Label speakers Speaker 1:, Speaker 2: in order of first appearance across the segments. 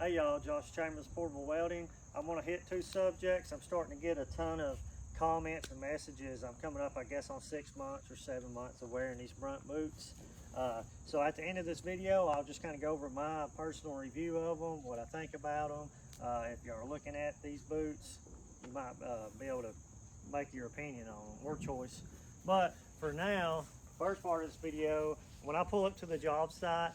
Speaker 1: Hey y'all, Josh Chambers, Portable Welding. I'm going to hit two subjects. I'm starting to get a ton of comments and messages. I'm coming up, I guess, on 6 months or 7 months of wearing these Brunt boots. So at the end of this video, I'll just kind of go over my personal review of them, what I think about them. If you are looking at these boots, you might be able to make your opinion on them or choice. But for now, first part of this video, when I pull up to the job site,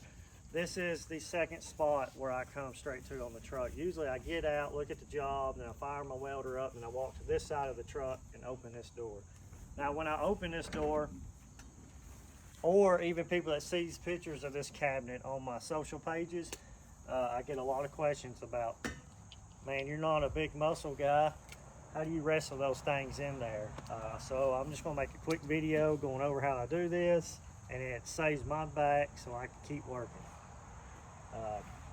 Speaker 1: this is the second spot where I come straight to on the truck. Usually I get out, look at the job, then I fire my welder up, and I walk to this side of the truck and open this door. Now when I open this door, or even people that sees pictures of this cabinet on my social pages, I get a lot of questions about, man, you're not a big muscle guy. How do you wrestle those things in there? So I'm just gonna make a quick video going over how I do this, and it saves my back so I can keep working.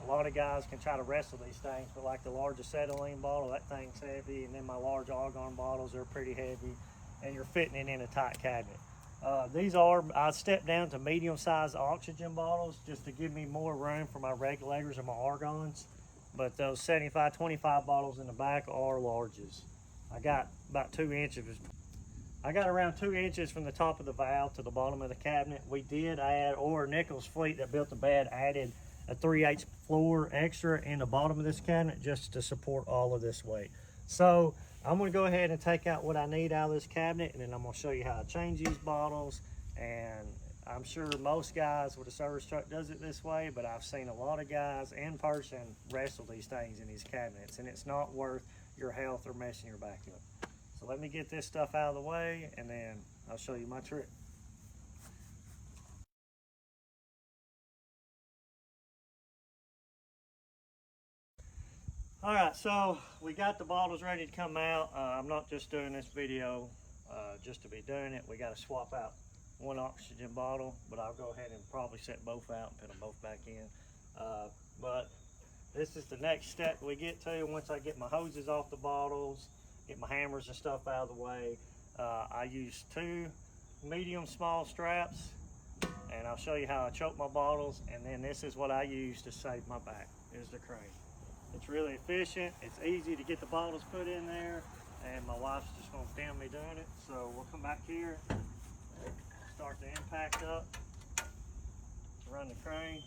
Speaker 1: A lot of guys can try to wrestle these things, but like the large acetylene bottle, that thing's heavy, and then my large argon bottles are pretty heavy, and you're fitting it in a tight cabinet. I stepped down to medium-sized oxygen bottles just to give me more room for my regulators and my argons, but those 75-25 bottles in the back are larges. I got about 2 inches. I got around 2 inches from the top of the valve to the bottom of the cabinet. We did add, or Nichols fleet that built the bed added a 3/8 floor extra in the bottom of this cabinet just to support all of this weight. So I'm going to go ahead and take out what I need out of this cabinet, and then I'm going to show you how to change these bottles. And I'm sure most guys with a service truck does it this way, but I've seen a lot of guys in person wrestle these things in these cabinets, and it's not worth your health or messing your back up. So let me get this stuff out of the way, and then I'll show you my trick. All right, so we got the bottles ready to come out. I'm not just doing this video just to be doing it. We got to swap out one oxygen bottle, but I'll go ahead and probably set both out and put them both back in. But this is the next step we get to. Once I get my hoses off the bottles, get my hammers and stuff out of the way, I use 2 medium small straps, and I'll show you how I choke my bottles. And then this is what I use to save my back, is the crane. It's really efficient, it's easy to get the bottles put in there, and my wife's just gonna film me doing it. So we'll come back here, start the impact up, run the crane.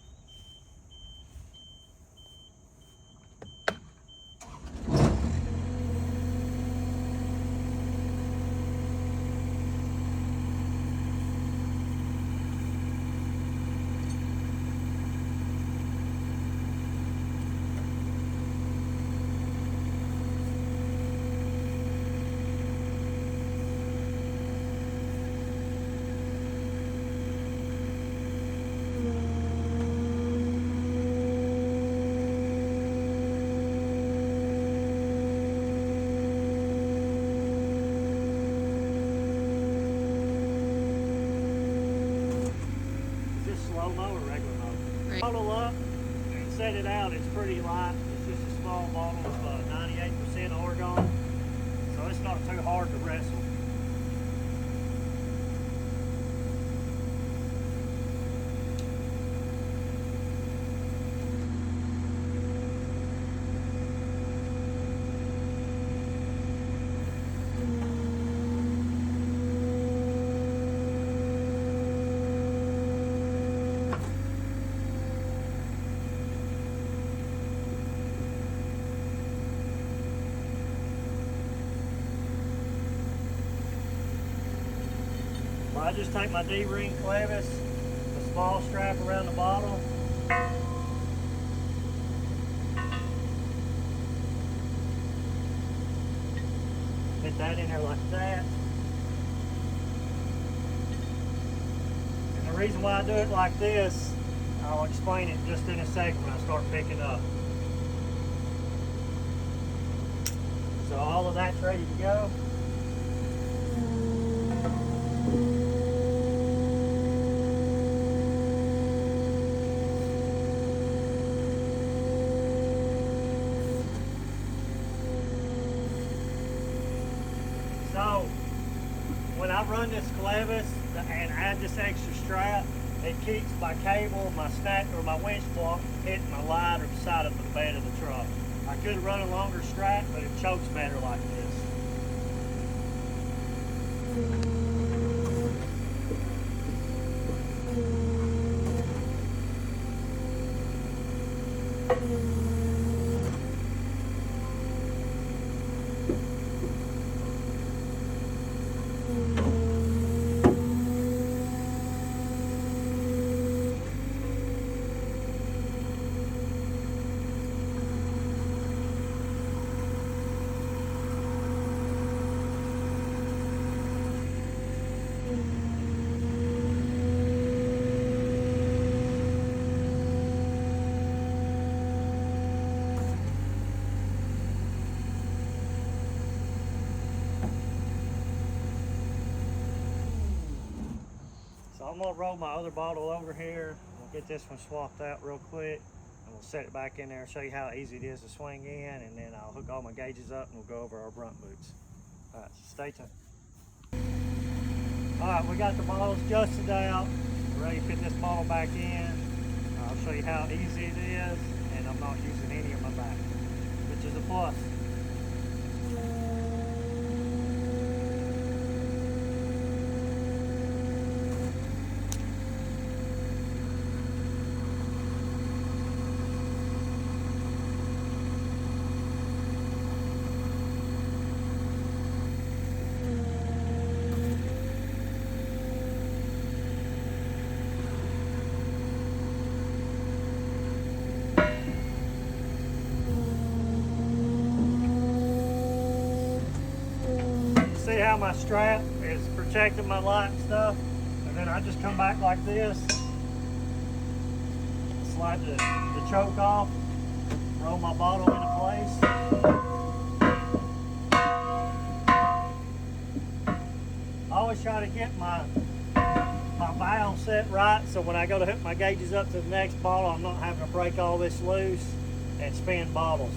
Speaker 1: Bottle up and set it out. It's pretty light. It's just a small bottle of 98% argon, so it's not too hard to wrestle. I just take my D-ring clevis, the small strap around the bottle, fit that in there like that. And the reason why I do it like this, I'll explain it just in a second when I start picking up. So all of that's ready to go. So when I run this clevis and add this extra strap, it keeps my cable, my snack, or my winch block hitting my line or the side of the bed of the truck. I could have run a longer strap, but it chokes better like this. So I'm gonna roll my other bottle over here. We'll get this one swapped out real quick, and we'll set it back in there and show you how easy it is to swing in, and then I'll hook all my gauges up and we'll go over our Brunt boots. All right, so stay tuned. All right, we got the bottles adjusted out. We're ready to fit this bottle back in. I'll show you how easy it is, and I'm not using any of my back, which is a plus. See how my strap is protecting my light and stuff, and then I just come back like this, slide the choke off, roll my bottle into place. I always try to get my valve set right, so when I go to hook my gauges up to the next bottle, I'm not having to break all this loose and spin bottles,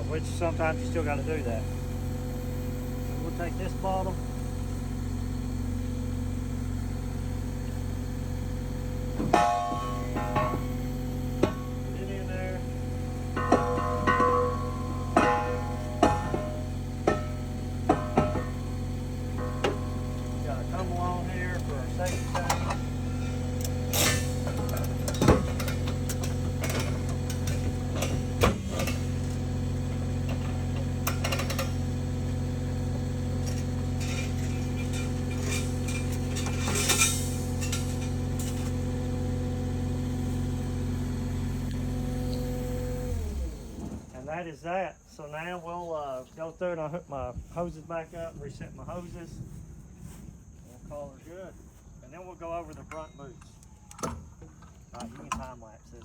Speaker 1: which sometimes you still got to do that. We'll take this bottle. Put it in there. Gotta come along here for our safety tank. That is that. So now we'll go through and I'll hook my hoses back up, reset my hoses. We'll call her good. And then we'll go over the Brunt boots. All right, you can time lapse this.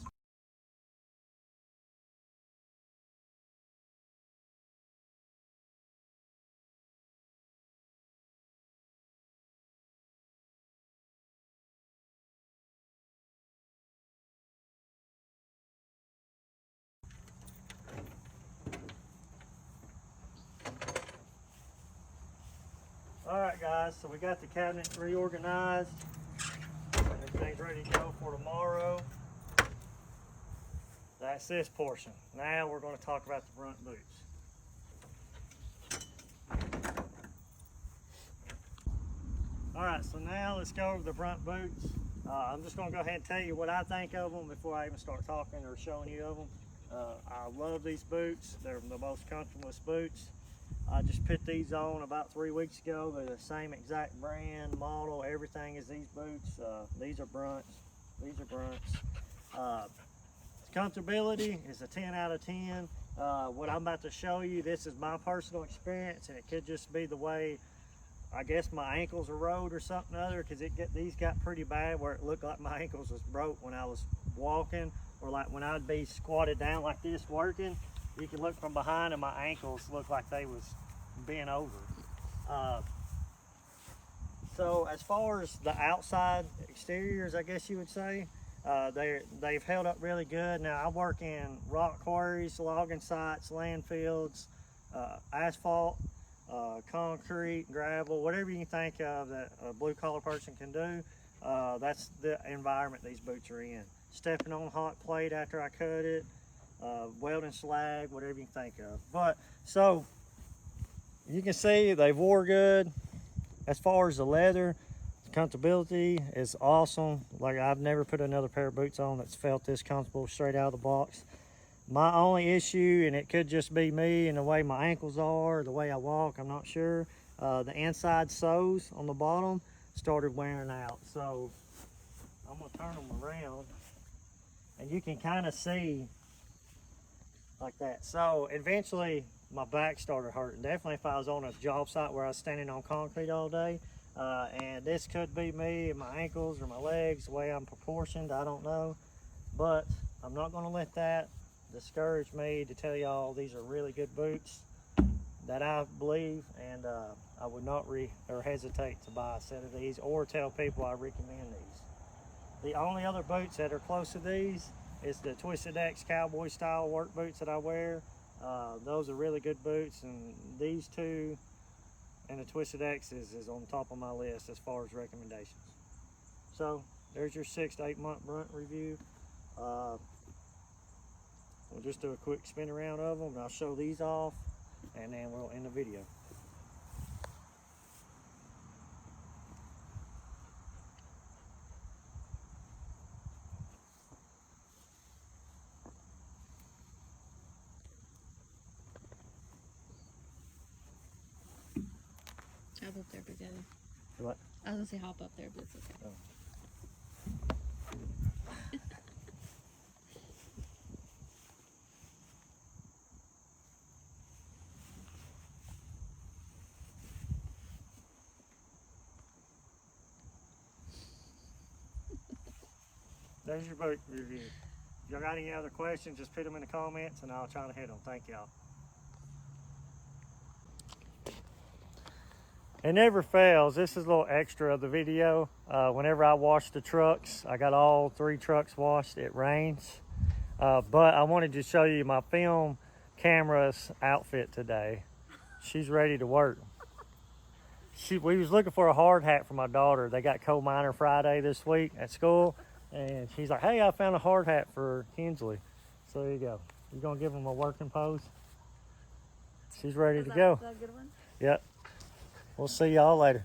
Speaker 1: Alright guys, so we got the cabinet reorganized. Everything's ready to go for tomorrow. That's this portion. Now we're going to talk about the Brunt boots. Alright, so now let's go over the Brunt boots. I'm just going to go ahead and tell you what I think of them before I even start talking or showing you of them. I love these boots. They're the most comfortablest boots. I just put these on about 3 weeks ago. They're the same exact brand, model, everything as these boots. These are Brunts. These are Brunts. Comfortability is a 10 out of 10. What I'm about to show you, this is my personal experience, and it could just be the way, I guess my ankles are rode or something other, because these got pretty bad where it looked like my ankles was broke when I was walking, or like when I'd be squatted down like this working. You can look from behind and my ankles look like they was bent over. So as far as the outside exteriors, I guess you would say, they've held up really good. Now I work in rock quarries, logging sites, landfills, asphalt, concrete, gravel, whatever you can think of that a blue collar person can do. That's the environment these boots are in. Stepping on hot plate after I cut it, welding slag, whatever you can think of. But so you can see they wore good. As far as the leather, comfortability is awesome. Like, I've never put another pair of boots on that's felt this comfortable straight out of the box. My only issue, and it could just be me and the way my ankles are, the way I walk, I'm not sure. The inside soles on the bottom started wearing out. So I'm gonna turn them around and you can kind of see like that. So eventually my back started hurting. Definitely if I was on a job site where I was standing on concrete all day. And this could be me and my ankles or my legs, the way I'm proportioned, I don't know. But I'm not gonna let that discourage me to tell y'all these are really good boots that I believe, and I would not hesitate to buy a set of these or tell people I recommend these. The only other boots that are close to these is the Twisted X cowboy style work boots that I wear. Those are really good boots, and these two and the Twisted X is on top of my list as far as recommendations. So there's your 6 to 8 month Brunt review. We'll just do a quick spin around of them and I'll show these off and then we'll end the video.
Speaker 2: Hop up there, Big Daddy.
Speaker 1: What?
Speaker 2: I was gonna say hop up there, but it's okay.
Speaker 1: Oh. There's your boot review. If y'all got any other questions, just put them in the comments and I'll try to hit them. Thank y'all. It never fails. This is a little extra of the video. Whenever I wash the trucks, I got all 3 trucks washed. It rains. But I wanted to show you my film camera's outfit today. She's ready to work. We was looking for a hard hat for my daughter. They got Coal Miner Friday this week at school. And she's like, hey, I found a hard hat for Kinsley. So there you go. You're going to give them a working pose? She's ready to go.
Speaker 2: Is that a good one?
Speaker 1: Yep. We'll see y'all later.